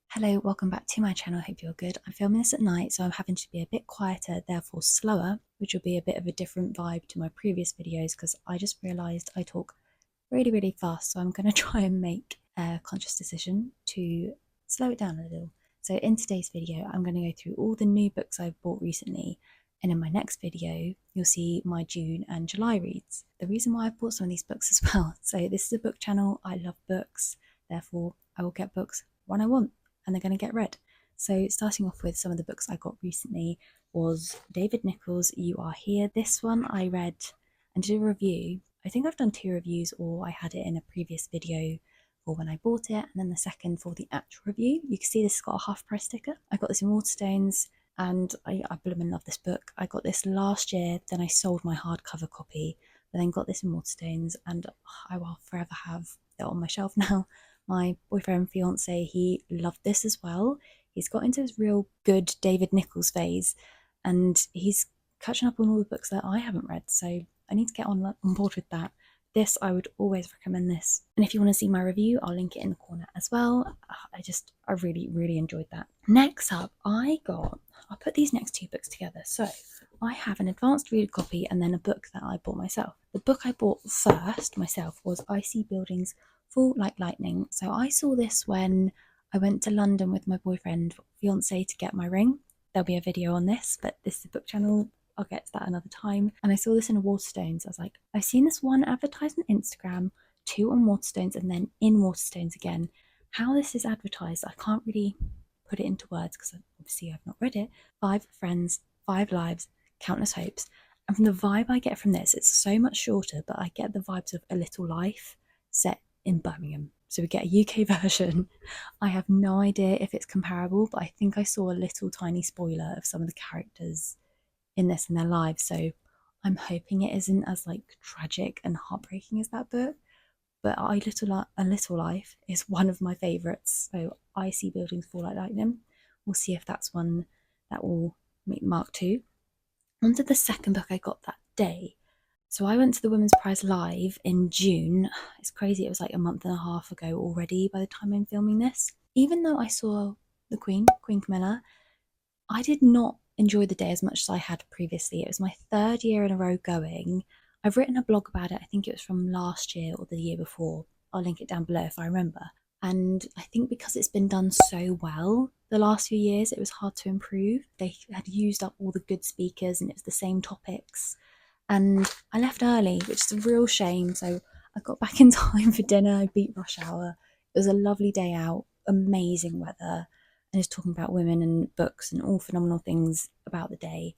Hello, welcome back to my channel. I hope you're good. I'm filming this at night, so I'm having to be a bit quieter, therefore slower, which will be a bit of a different vibe to my previous videos because I just realised I talk really fast, so I'm going to try and make a conscious decision to slow it down a little. So in today's video, I'm going to go through all the new books I've bought recently, and in my next video, you'll see my June and July reads. The reason why I've bought some of these books as well, so this is a book channel, I love books, therefore I will get books when I want and they're going to get read. So starting off with some of the books I got recently was David Nicholls' You Are Here. This one I read and did a review. I think I've done 2 reviews, or I had it in a previous video for when I bought it, and then the second for the actual review. You can see this has got a half price sticker. I got this in Waterstones and I blooming love this book. I got this last year, then I sold my hardcover copy, but then got this in Waterstones, and I will forever have it on my shelf now. My boyfriend, fiance, he loved this as well. He's got into his real good David Nicholls phase, and he's catching up on all the books that I haven't read, so I need to get on board with that. This, I would always recommend this. And if you want to see my review, I'll link it in the corner as well. I really enjoyed that. Next up, I'll put these next 2 books together. So I have an advanced reader copy and then a book that I bought myself. The book I bought first myself was I See Buildings Fall Like Lightning. So I saw this when I went to London with my boyfriend, fiance, to get my ring. There'll be a video on this, but this is a book channel. I'll get to that another time. And I saw this in a Waterstones. I was like, I've seen this one advertised on Instagram, 2 on Waterstones, and then in Waterstones again. How this is advertised, I can't really put it into words because obviously I've not read it. 5 friends, 5 lives, countless hopes. And from the vibe I get from this, it's so much shorter, but I get the vibes of A Little Life set in Birmingham. So we get a UK version. I have no idea if it's comparable, but I think I saw a little tiny spoiler of some of the characters in this in their lives. So I'm hoping it isn't as like tragic and heartbreaking as that book. But A Little Life is one of my favourites. So I See Buildings Fall Like Lightning. We'll see if that's one that will make Mark 2. On to the second book I got that day. So I went to the Women's Prize Live in June. It's crazy, it was like a month and a half ago already by the time I'm filming this. Even though I saw the Queen Camilla, I did not enjoy the day as much as I had previously. It was my 3rd year in a row going. I've written a blog about it. I think it was from last year or the year before. I'll link it down below if I remember. And I think because it's been done so well the last few years, it was hard to improve. They had used up all the good speakers and it was the same topics. And I left early, which is a real shame. So I got back in time for dinner. I beat rush hour. It was a lovely day out, amazing weather, and just talking about women and books and all phenomenal things about the day.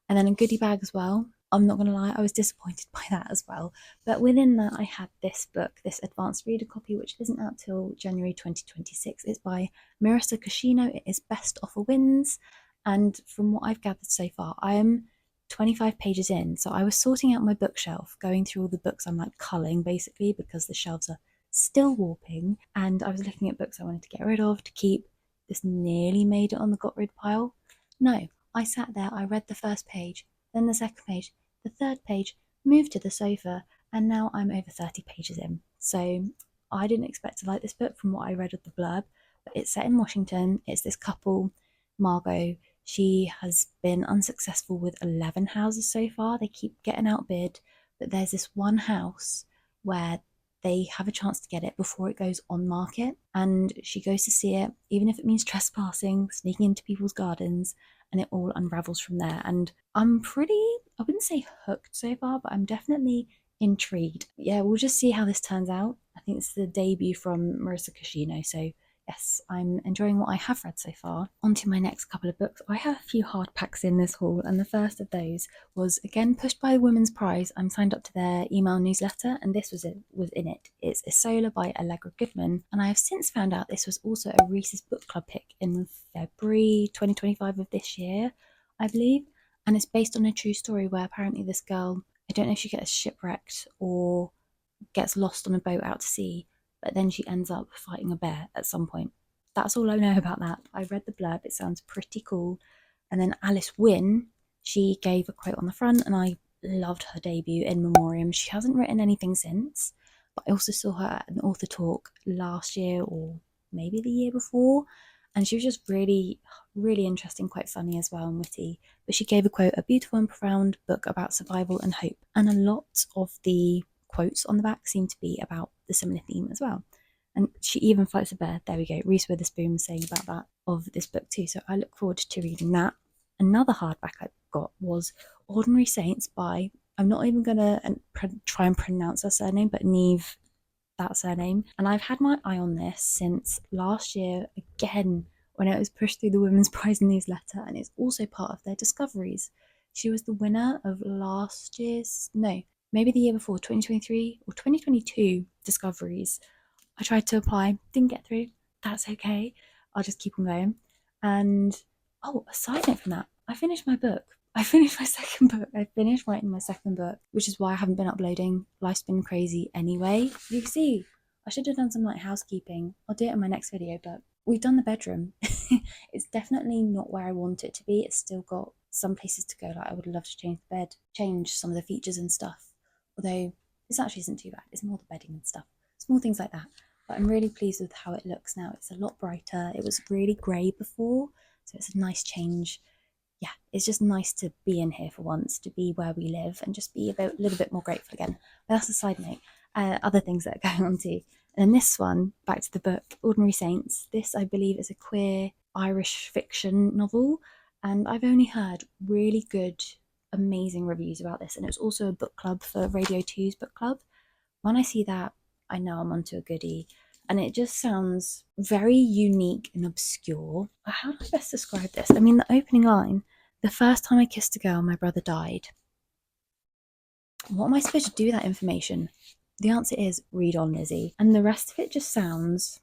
And then a goodie bag as well. I'm not going to lie, I was disappointed by that as well. But within that, I had this book, this advanced reader copy, which isn't out till January 2026. It's by Marissa Cuscino. It is Best Offer Wins. And from what I've gathered so far, I am 25 pages in. So I was sorting out my bookshelf, going through all the books I'm like culling basically because the shelves are still warping. And I was looking at books I wanted to get rid of, to keep. This nearly made it on the got rid pile. No, I sat there, I read the first page, then the second page, the third page, moved to the sofa, and now I'm over 30 pages in. So I didn't expect to like this book from what I read of the blurb, but it's set in Washington. It's this couple, Margot. She has been unsuccessful with 11 houses so far. They keep getting outbid, but there's this one house where they have a chance to get it before it goes on market, and she goes to see it, even if it means trespassing, sneaking into people's gardens, and it all unravels from there. And I'm pretty, I wouldn't say hooked so far, but I'm definitely intrigued. Yeah, we'll just see how this turns out. I think it's the debut from Marissa Cuscino, so yes, I'm enjoying what I have read so far. On to my next couple of books. I have a few hardbacks in this haul, and the first of those was again pushed by the Women's Prize. I'm signed up to their email newsletter, and this was in it. It's Isola by Allegra Goodman, and I have since found out this was also a Reese's Book Club pick in February 2025 of this year, I believe. And it's based on a true story where apparently this girl, I don't know if she gets shipwrecked or gets lost on a boat out to sea, but then she ends up fighting a bear at some point. That's all I know about that. I read the blurb, it sounds pretty cool. And then Alice Wynne, she gave a quote on the front, and I loved her debut in Memoriam. She hasn't written anything since, but I also saw her at an author talk last year or maybe the year before. And she was just really, really interesting, quite funny as well, and witty. But she gave a quote, "A beautiful and profound book about survival and hope." And a lot of the quotes on the back seem to be about the similar theme as well. And she even floats a bear. There we go. Reese Witherspoon was saying about that of this book too. So I look forward to reading that. Another hardback I got was Ordinary Saints by, I'm not even going to try and pronounce her surname, but Neve, that surname. And I've had my eye on this since last year, again, when it was pushed through the Women's Prize newsletter, and it's also part of their Discoveries. She was the winner of last year's, no, maybe the year before, 2023 or 2022 Discoveries. I tried to apply, didn't get through. That's okay. I'll just keep on going. And oh, a side note from that, I finished my book. I finished my second book. I finished writing my second book, which is why I haven't been uploading. Life's been crazy anyway. You can see, I should have done some like housekeeping. I'll do it in my next video, but we've done the bedroom. It's definitely not where I want it to be. It's still got some places to go. Like I would love to change the bed, change some of the features and stuff. Although this actually isn't too bad. It's more the bedding and stuff. Small things like that. But I'm really pleased with how it looks now. It's a lot brighter. It was really grey before, so it's a nice change. Yeah, it's just nice to be in here for once, to be where we live and just be a little bit more grateful again. But that's a side note. Other things that are going on too. And this one, back to the book, Ordinary Saints. This, I believe, is a queer Irish fiction novel. And I've only heard really good, amazing reviews about this. And it's also a book club for Radio 2's book club. When I see that, I know I'm onto a goodie. And it just sounds very unique and obscure. How do I best describe this? I mean, the opening line, "The first time I kissed a girl, my brother died." What am I supposed to do with that information? The answer is read on, Lizzie. And the rest of it just sounds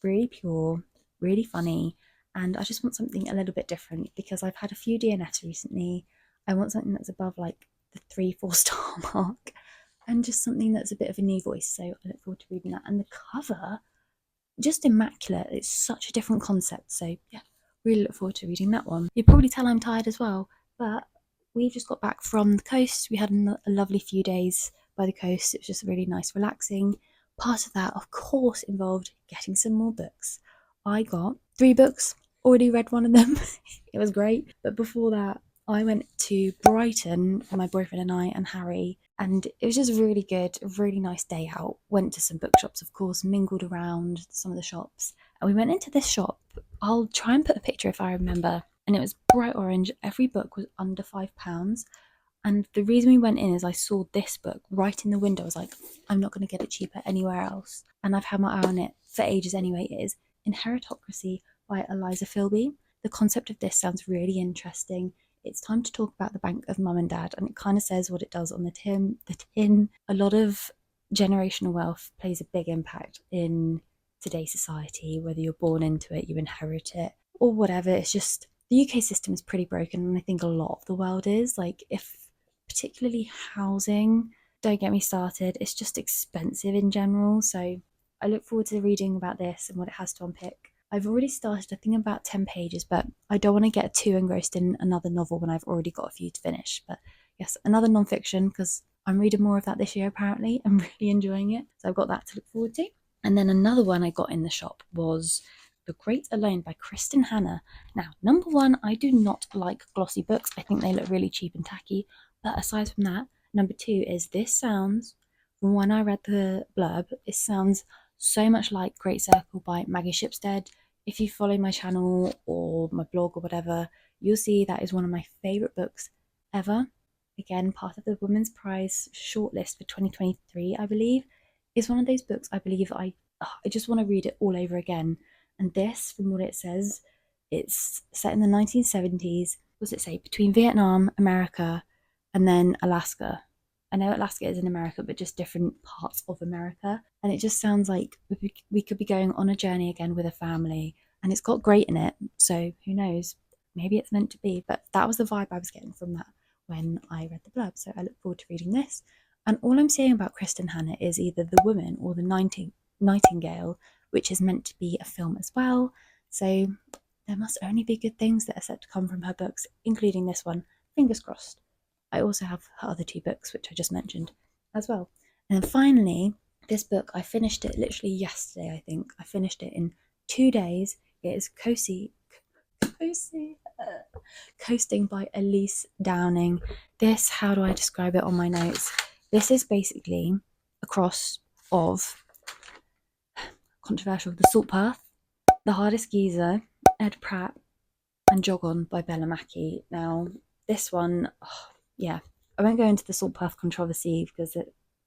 really pure, really funny. And I just want something a little bit different because I've had a few DNS recently. I want something that's above like the 3-4 star mark. And just something that's a bit of a new voice. So I look forward to reading that. And the cover, just immaculate. It's such a different concept. So yeah, really look forward to reading that one. You'll probably tell I'm tired as well, but we've just got back from the coast. We had a lovely few days by the coast. It was just really nice, relaxing. Part of that, of course, involved getting some more books. I got 3 books, already read one of them. It was great. But before that, I went to Brighton for my boyfriend and I and Harry, and it was just really good, a really nice day out. Went to some bookshops, of course, mingled around some of the shops. And we went into this shop. I'll try and put a picture if I remember. And it was bright orange. Every book was under £5. And the reason we went in is I saw this book right in the window. I was like, I'm not going to get it cheaper anywhere else. And I've had my eye on it for ages anyway. It is Inheritocracy by Eliza Philby. The concept of this sounds really interesting. It's time to talk about the bank of mum and dad, and it kind of says what it does on the tin. A lot of generational wealth plays a big impact in today's society, whether you're born into it, you inherit it, or whatever. It's just the UK system is pretty broken, and I think a lot of the world is. Like, if particularly housing, don't get me started, it's just expensive in general. So I look forward to reading about this and what it has to unpick. I've already started, I think, about 10 pages, but I don't want to get too engrossed in another novel when I've already got a few to finish. But yes, another non-fiction, because I'm reading more of that this year, apparently. I'm really enjoying it. So I've got that to look forward to. And then another one I got in the shop was The Great Alone by Kristen Hanna. Now, number one, I do not like glossy books. I think they look really cheap and tacky. But aside from that, number two is this sounds, from when I read the blurb, it sounds so much like Great Circle by Maggie Shipstead. If you follow my channel or my blog or whatever, you'll see that is one of my favourite books ever. Again, part of the Women's Prize shortlist for 2023, I believe. Is one of those books I believe I just want to read it all over again. And this, from what it says, it's set in the 1970s. What does it say? Between Vietnam, America, and then Alaska. I know Alaska is in America, but just different parts of America. And it just sounds like we could be going on a journey again with a family. And it's got great in it. So who knows? Maybe it's meant to be. But that was the vibe I was getting from that when I read the blurb. So I look forward to reading this. And all I'm saying about Kristen Hanna is either The Woman or The Nightingale, which is meant to be a film as well. So there must only be good things that are set to come from her books, including this one. Fingers crossed. I also have her other 2 books, which I just mentioned as well. And then finally, this book, I finished it literally yesterday, I think. I finished it in 2 days. It is Coasting by Elise Downing. This, how do I describe it on my notes? This is basically a cross of, controversial, The Salt Path, The Hardest Geezer, Ed Pratt, and Jog On by Bella Mackie. Now, this one, yeah, I won't go into the Salt Path controversy because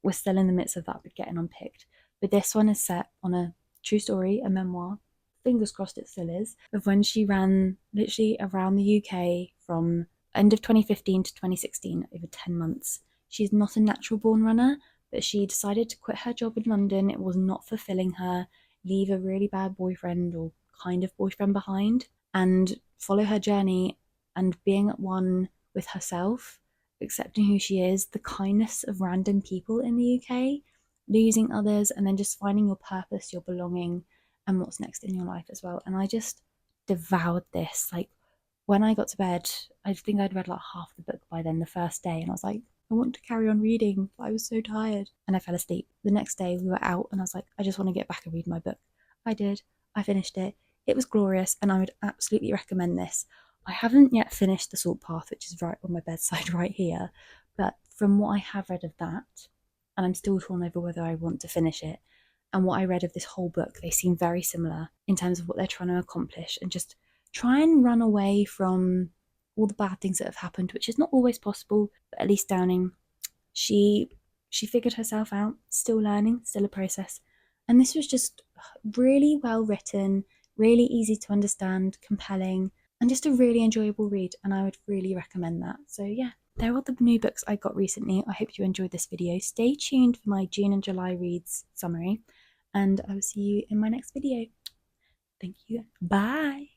we're still in the midst of that, but getting unpicked. But this one is set on a true story, a memoir. Fingers crossed it still is, of when she ran literally around the UK from end of 2015 to 2016, over 10 months. She's not a natural born runner, but she decided to quit her job in London. It was not fulfilling her, leave a really bad boyfriend or kind of boyfriend behind, and follow her journey and being at one with herself, accepting who she is, the kindness of random people in the UK, losing others, and then just finding your purpose, your belonging, and what's next in your life as well. And I just devoured this. Like, when I got to bed, I think I'd read like half the book by then, the first day, and I was like, I want to carry on reading, but I was so tired. And I fell asleep. The next day we were out and I was like, I just want to get back and read my book. I did. I finished it. It was glorious, and I would absolutely recommend this. I haven't yet finished The Salt Path, which is right on my bedside right here, but from what I have read of that, and I'm still torn over whether I want to finish it, and what I read of this whole book, they seem very similar in terms of what they're trying to accomplish and just try and run away from all the bad things that have happened, which is not always possible, but at least Downing, she figured herself out, still learning, still a process. And this was just really well written, really easy to understand, compelling, and just a really enjoyable read. And I would really recommend that. So yeah, they're all the new books I got recently. I hope you enjoyed this video. Stay tuned for my June and July reads summary, and I will see you in my next video. Thank you. Bye.